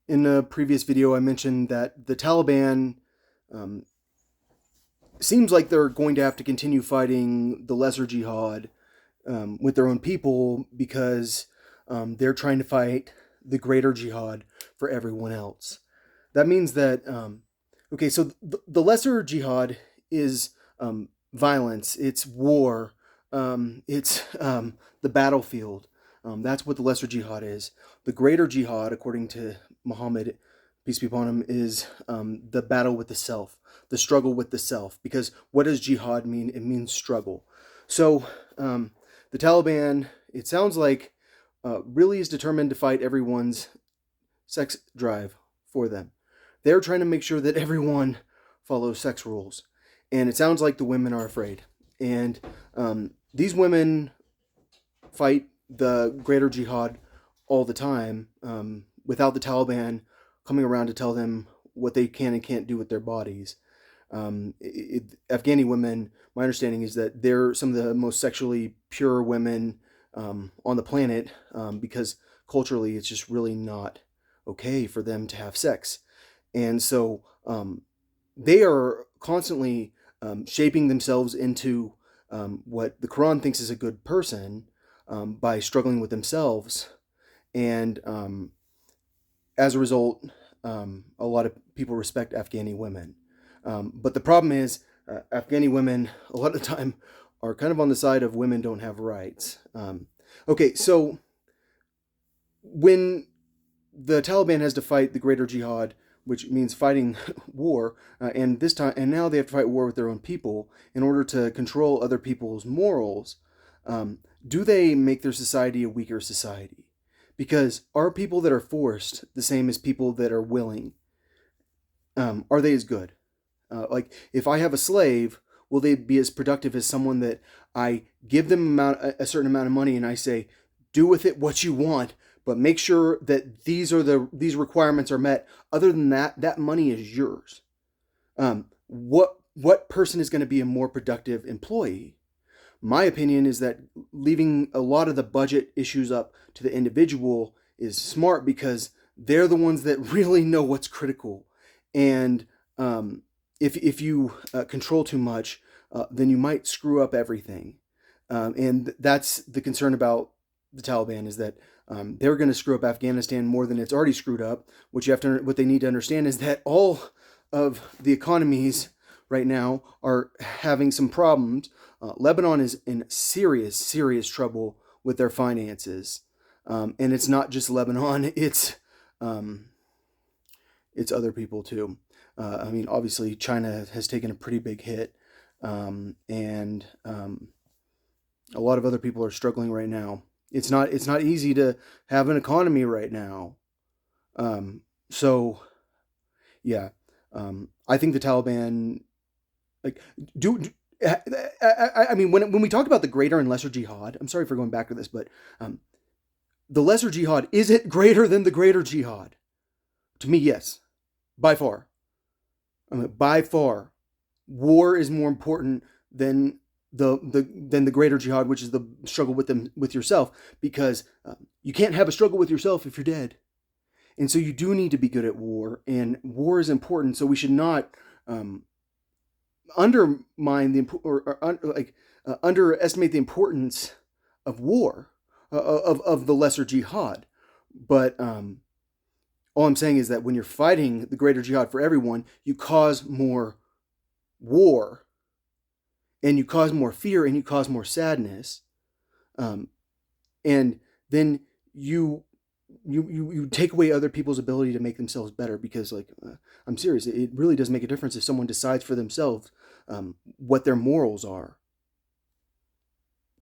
In a previous video, I mentioned that the Taliban um, seems like they're going to have to continue fighting the lesser jihad with their own people because they're trying to fight the greater jihad for everyone else. That means that, okay, so the lesser jihad is violence, it's war, it's the battlefield. That's what the lesser jihad is. The greater jihad, according to Muhammad, peace be upon him, is the battle with the self, the struggle with the self. Because what does jihad mean? It means struggle. So the Taliban, it sounds like, really is determined to fight everyone's sex drive for them. They're trying to make sure that everyone follows sex rules. And it sounds like the women are afraid. And these women fight the greater jihad all the time without the Taliban coming around to tell them what they can and can't do with their bodies. Afghani women, my understanding is that they're some of the most sexually pure women on the planet because culturally it's just really not okay for them to have sex. And so they are constantly shaping themselves into what the Quran thinks is a good person by struggling with themselves. And as a result, a lot of people respect Afghani women. But the problem is, Afghani women, a lot of the time, are kind of on the side of women don't have rights. Okay, so when the Taliban has to fight the greater jihad, which means fighting war, and this time, and now they have to fight war with their own people in order to control other people's morals. Do they make their society a weaker society? Because are people that are forced the same as people that are willing? Are they as good? Like, if I have a slave, will they be as productive as someone that I give them a certain amount of money and I say, do with it what you want, but make sure that these requirements are met. Other than that, that money is yours. What person is going to be a more productive employee? My opinion is that leaving a lot of the budget issues up to the individual is smart because they're the ones that really know what's critical. And if you control too much, then you might screw up everything. And that's the concern about the Taliban, is that they're going to screw up Afghanistan more than it's already screwed up. What they need to understand is that all of the economies right now are having some problems. Lebanon is in serious trouble with their finances, and it's not just Lebanon; it's other people too. I mean, obviously, China has taken a pretty big hit, and a lot of other people are struggling right now. It's not easy to have an economy right now. So, yeah, I think the Taliban, like, do I mean, when we talk about the greater and lesser jihad, I'm sorry for going back to this, but the lesser jihad, is it greater than the greater jihad? To me, yes, by far. I mean, by far, war is more important than the greater jihad, which is the struggle with yourself, because you can't have a struggle with yourself if you're dead, and so you do need to be good at war, and war is important. So we should not undermine underestimate the importance of war, of the lesser jihad. But all I'm saying is that when you're fighting the greater jihad for everyone, you cause more war, and you cause more fear, and you cause more sadness, and then you take away other people's ability to make themselves better. Because, like, I'm serious, it really does make a difference if someone decides for themselves what their morals are.